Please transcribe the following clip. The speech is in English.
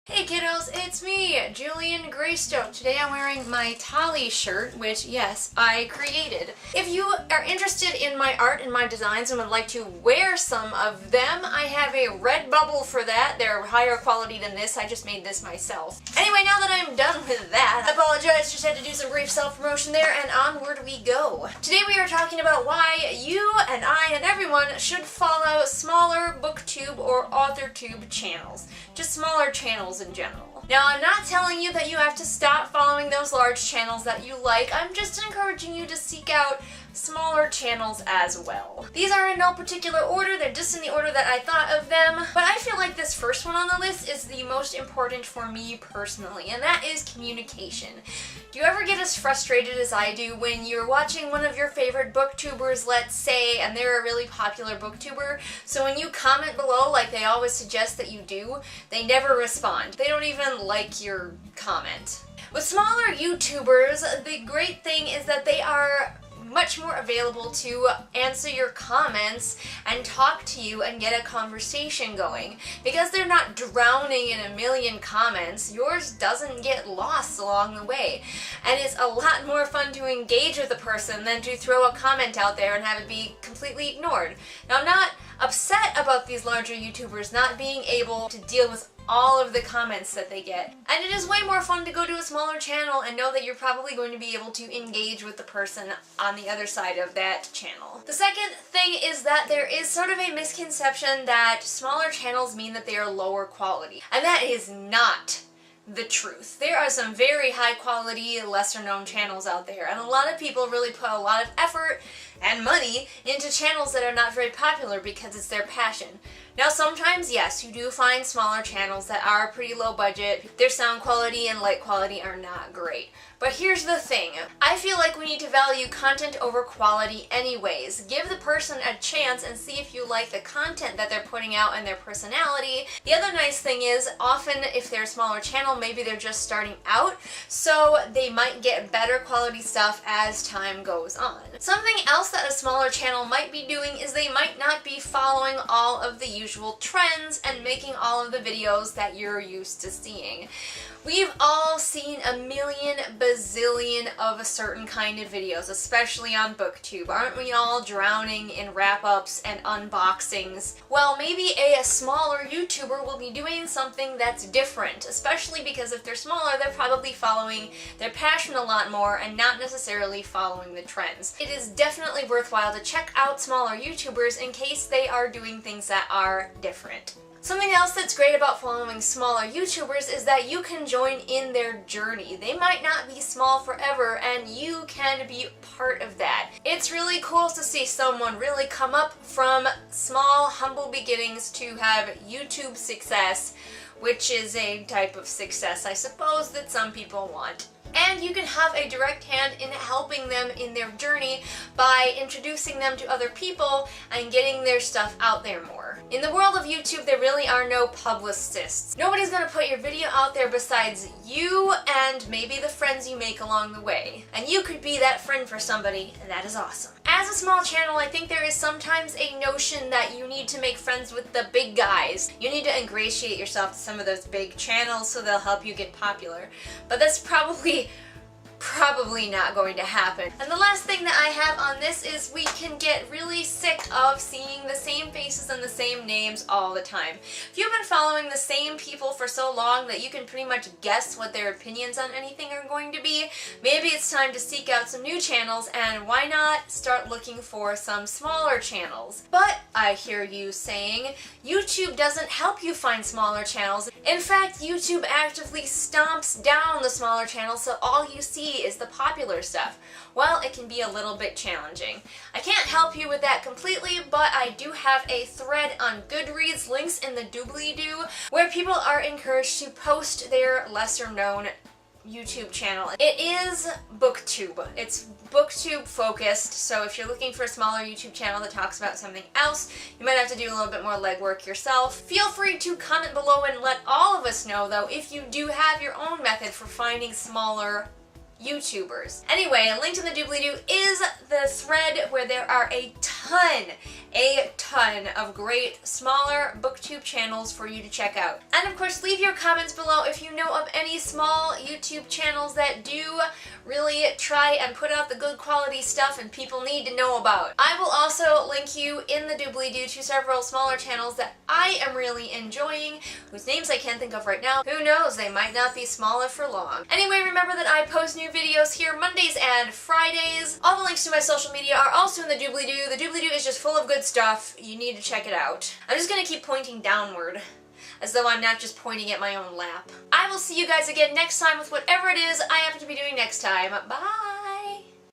Hey kiddos, it's me, Julian Greystoke. Today I'm wearing my Tolly shirt, which, yes, I created. If you are interested in my art and my designs and would like to wear some of them, I have a Redbubble for that. They're higher quality than this. I just made this myself. Anyway, now that I'm done with that, I apologize, just had to do some brief self-promotion there, and onward we go. Today we are talking about why you and I and everyone should follow smaller booktube or authortube channels. Just smaller channels in general. Now, I'm not telling you that you have to stop following those large channels that you like. I'm just encouraging you to seek out smaller channels as well. These are in no particular order, they're just in the order that I thought of them, but I feel like this first one on the list is the most important for me personally, and that is communication. Do you ever get as frustrated as I do when you're watching one of your favorite booktubers, let's say, and they're a really popular booktuber, so when you comment below like they always suggest that you do, they never respond. They don't even like your comment. With smaller YouTubers, the great thing is that they are much more available to answer your comments and talk to you and get a conversation going. Because they're not drowning in a million comments, yours doesn't get lost along the way. And it's a lot more fun to engage with a person than to throw a comment out there and have it be completely ignored. Now, I'm not upset about these larger YouTubers not being able to deal with all of the comments that they get. And it is way more fun to go to a smaller channel and know that you're probably going to be able to engage with the person on the other side of that channel. The second thing is that there is sort of a misconception that smaller channels mean that they are lower quality. And that is not the truth. There are some very high quality, lesser known channels out there, and a lot of people really put a lot of effort and money into channels that are not very popular because it's their passion. Now sometimes, yes, you do find smaller channels that are pretty low budget. Their sound quality and light quality are not great. But here's the thing. I feel like we need to value content over quality anyways. Give the person a chance and see if you like the content that they're putting out and their personality. The other nice thing is, often if they're a smaller channel, maybe they're just starting out, so they might get better quality stuff as time goes on. Something else that a smaller channel might be doing is they might not be following all of the usual trends and making all of the videos that you're used to seeing. We've all seen a million bazillion of a certain kind of videos, especially on BookTube. Aren't we all drowning in wrap-ups and unboxings? Well, maybe a smaller YouTuber will be doing something that's different, especially because if they're smaller, they're probably following their passion a lot more and not necessarily following the trends. It is definitely worthwhile to check out smaller YouTubers in case they are doing things that are different. Something else that's great about following smaller YouTubers is that you can join in their journey. They might not be small forever, and you can be part of that. It's really cool to see someone really come up from small, humble beginnings to have YouTube success, which is a type of success, I suppose, that some people want. And you can have a direct hand in helping them in their journey by introducing them to other people and getting their stuff out there more. In the world of YouTube, there really are no publicists. Nobody's gonna put your video out there besides you and maybe the friends you make along the way. And you could be that friend for somebody, and that is awesome. As a small channel, I think there is sometimes a notion that you need to make friends with the big guys. You need to ingratiate yourself to some of those big channels so they'll help you get popular. But that's probably not going to happen. And the last thing that I have on this is we can get really sick of seeing the same faces and the same names all the time. If you've been following the same people for so long that you can pretty much guess what their opinions on anything are going to be, maybe it's time to seek out some new channels, and why not start looking for some smaller channels. But I hear you saying, YouTube doesn't help you find smaller channels. In fact, YouTube actively stomps down the smaller channels, so all you see is the popular stuff. Well, it can be a little bit challenging. I can't help you with that completely, but I do have a thread on Goodreads, links in the doobly-doo, where people are encouraged to post their lesser known YouTube channel. It is BookTube. It's BookTube focused, so if you're looking for a smaller YouTube channel that talks about something else, you might have to do a little bit more legwork yourself. Feel free to comment below and let all of us know, though, if you do have your own method for finding smaller YouTubers. Anyway, linked in the doobly-doo is the thread where there are a ton of great smaller booktube channels for you to check out. And of course, leave your comments below if you know of any small YouTube channels that do really try and put out the good quality stuff and people need to know about. I will also link you in the doobly-doo to several smaller channels that I am really enjoying, whose names I can't think of right now. Who knows, they might not be smaller for long. Anyway, remember that I post new videos here Mondays and Fridays. All the links to my social media are also in the doobly-doo. The doobly-doo is just full of good stuff. You need to check it out. I'm just gonna keep pointing downward, as though I'm not just pointing at my own lap. I will see you guys again next time with whatever it is I happen to be doing next time. Bye!